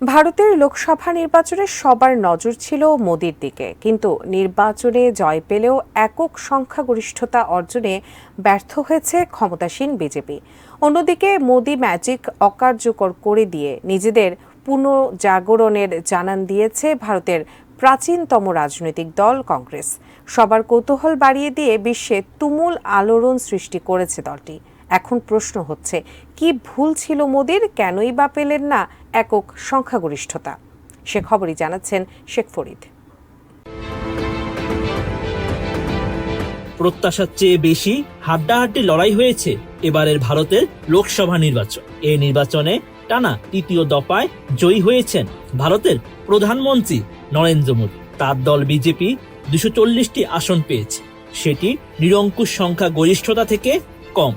ভারতের লোকসভা নির্বাচনে সবার নজর ছিল মোদির দিকে, কিন্তু নির্বাচনে জয় পেলেও একক সংখ্যাগরিষ্ঠতা অর্জনে ব্যর্থ হয়েছে ক্ষমতাসীন বিজেপি। অন্যদিকে মোদি ম্যাজিক অকার্যকর করে দিয়ে নিজেদের পুনর্জাগরণের জানান দিয়েছে ভারতের প্রাচীনতম রাজনৈতিক দল কংগ্রেস। সবার কৌতূহল বাড়িয়ে দিয়ে বিশ্বে তুমুল আলোড়ন সৃষ্টি করেছে দলটি। এখন প্রশ্ন হচ্ছে, কি ভুল ছিল মোদির, কেনই বা পেলেন না একক সংখ্যাগরিষ্ঠতা? সে খবরই জানাচ্ছেন শেখ ফরিদ। প্রত্যাশার চেয়ে বেশি হাড্ডাহাড্ডি লড়াই হয়েছে এবারের ভারতের লোকসভা নির্বাচন। এই নির্বাচনে টানা তৃতীয় দফায় জয়ী হয়েছেন ভারতের প্রধানমন্ত্রী নরেন্দ্র মোদী। তার দল বিজেপি 240টি আসন পেয়েছে, সেটি নিরঙ্কুশ সংখ্যা গরিষ্ঠতা থেকে কম।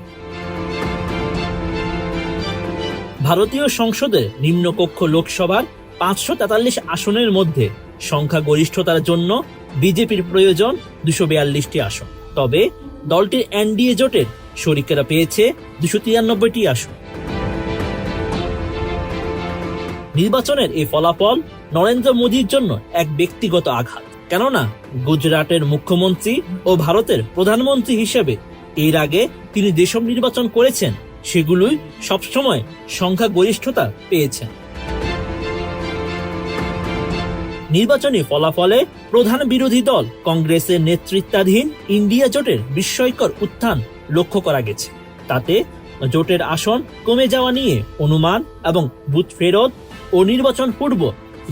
ভারতীয় সংসদের নিম্নকক্ষ লোকসভার 543 আসনের মধ্যে সংখ্যাগরিষ্ঠতার জন্য বিজেপির প্রয়োজন 242টি আসন। তবে দলটির এনডিএ জোটের শরিকেরা পেয়েছে 293টি আসন। নির্বাচনের এই ফলাফল নরেন্দ্র মোদীর জন্য এক ব্যক্তিগত আঘাত, কেননা গুজরাটের মুখ্যমন্ত্রী ও ভারতের প্রধানমন্ত্রী হিসেবে এর আগে তিনি যেসব নির্বাচন করেছেন সেগুলোই সবসময় সংখ্যাগরিষ্ঠতা পেয়েছেন। নির্বাচনী ফলাফলে প্রধান বিরোধী দল কংগ্রেসের নেতৃত্বাধীন ইন্ডিয়া জোটের বিস্ময়কর উত্থান লক্ষ্য করা গেছে। তাতে জোটের আসন কমে যাওয়া নিয়ে অনুমান এবং বুথ ফেরত ও নির্বাচন পূর্ব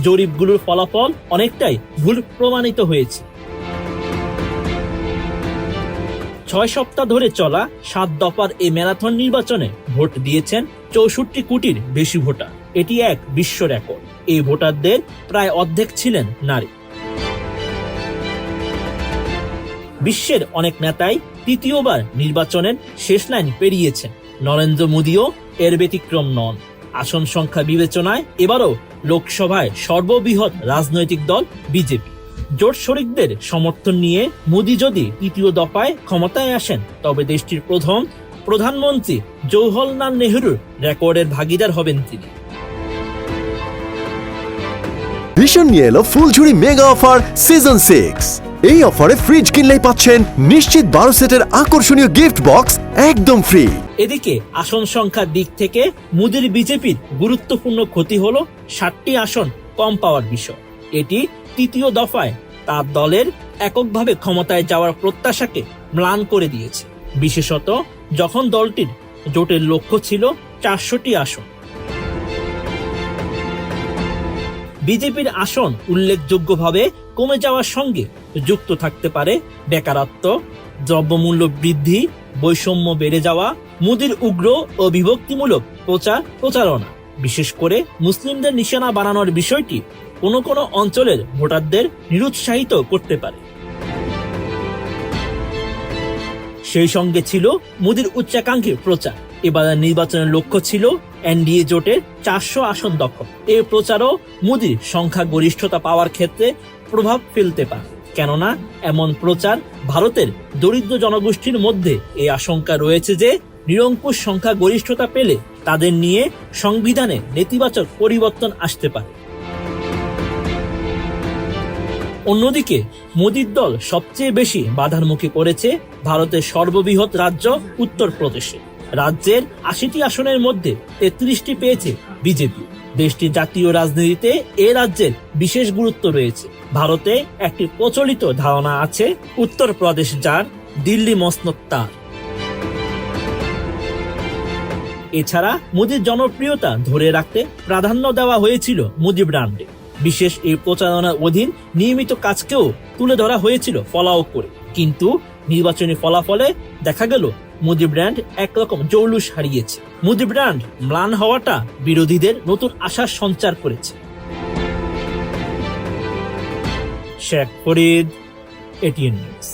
জরিপগুলোর ফলাফল অনেকটাই ভুল প্রমাণিত হয়েছে। 6 সপ্তাহ ধরে চলা 7 দফার এই ম্যারাথন নির্বাচনে ভোট দিয়েছেন 64 কোটির বেশি ভোটার। এটি এক বিশ্ব রেকর্ড। এই ভোটারদের প্রায় অর্ধেক ছিলেন নারী। বিশ্বের অনেক নেতাই তৃতীয়বার নির্বাচনের শেষ লাইন পেরিয়েছেন, নরেন্দ্র মোদীও এর ব্যতিক্রম নন। আসন সংখ্যা বিবেচনায় এবারও লোকসভায় সর্ববৃহৎ রাজনৈতিক দল বিজেপি। জোট শরিকদের সমর্থন নিয়ে মোদী যদি তৃতীয় দফায় ক্ষমতায় আসেন, তবে দেশটির প্রথম প্রধানমন্ত্রী জওহরলাল নেহরুর রেকর্ডের ভাগিদার হবেন তিনি। ভীষণ নিয়ে এলো ফুলঝুরি মেগা অফার সিজন 6। এই অফারে ফ্রিজ কিনলেই পাচ্ছেন নিশ্চিত 12 সেটের আকর্ষণীয় গিফট বক্স একদম ফ্রি। এদিকে আসন সংখ্যার দিক থেকে মোদীর বিজেপির গুরুত্বপূর্ণ ক্ষতি হলো 60টি আসন কম পাওয়ার বিষয়। এটি তৃতীয় দফায় তার দলের এককভাবে ক্ষমতায় যাওয়ার প্রত্যাশাকে ম্লান করে দিয়েছে, বিশেষত যখন দলটির জোটের লক্ষ্য ছিল 400টি আসন। বিজেপির আসন উল্লেখযোগ্যভাবে কমে যাওয়ার সঙ্গে যুক্ত থাকতে পারে বেকারত্ব, দ্রব্যমূল্য বৃদ্ধি, বৈষম্য বেড়ে যাওয়া, মোদীর উগ্র ও বিভক্তিমূলক প্রচারণা, বিশেষ করে মুসলিমদের নিশানা বানানোর বিষয়টি কোনো কোনো অঞ্চলের ভোটারদের নিরুৎসাহিত করতে পারে। সেই সঙ্গে ছিল মোদীর উচ্চাকাঙ্ক্ষী প্রচার। এবারের নির্বাচনের লক্ষ্য ছিল এনডিএ জোটের 400 আসন দখল। এই প্রচারও মোদীর সংখ্যাগরিষ্ঠতা পাওয়ার ক্ষেত্রে প্রভাব ফেলতে পারে, কেননা এমন প্রচার ভারতের দরিদ্র জনগোষ্ঠীর মধ্যে এই আশঙ্কা রয়েছে যে নিরঙ্কুশ সংখ্যাগরিষ্ঠতা পেলে তাদের নিয়ে সংবিধানে নেতিবাচক পরিবর্তন আসতে পারে। অন্যদিকে মোদীর দল সবচেয়ে বেশি বাধার মুখে পড়েছে ভারতের সর্ববৃহৎ রাজ্য উত্তরপ্রদেশে। রাজ্যের 80টি আসনের মধ্যে 33টি পেয়েছে বিজেপি। দেশটির জাতীয় রাজনীতিতে এ রাজ্যের বিশেষ গুরুত্ব রয়েছে। ভারতে একটি প্রচলিত ধারণা আছে, উত্তরপ্রদেশ যার, দিল্লি মসনদ তার। এছাড়া মোদীর জনপ্রিয়তা ধরে রাখতে প্রাধান্য দেওয়া হয়েছিল মোদী ব্র্যান্ডে। বিশেষ এই প্রচারণার অধীন নিয়মিত কাজকেও তুলে ধরা হয়েছিল ফলাও করে। কিন্তু নির্বাচনী ফলাফলে দেখা গেল মোদী ব্র্যান্ড একরকম জৌলুস হারিয়েছে। মোদী ব্র্যান্ড ম্লান হওয়াটা বিরোধীদের নতুন আশার সঞ্চার করেছে। Sheikh Farid, ATN news.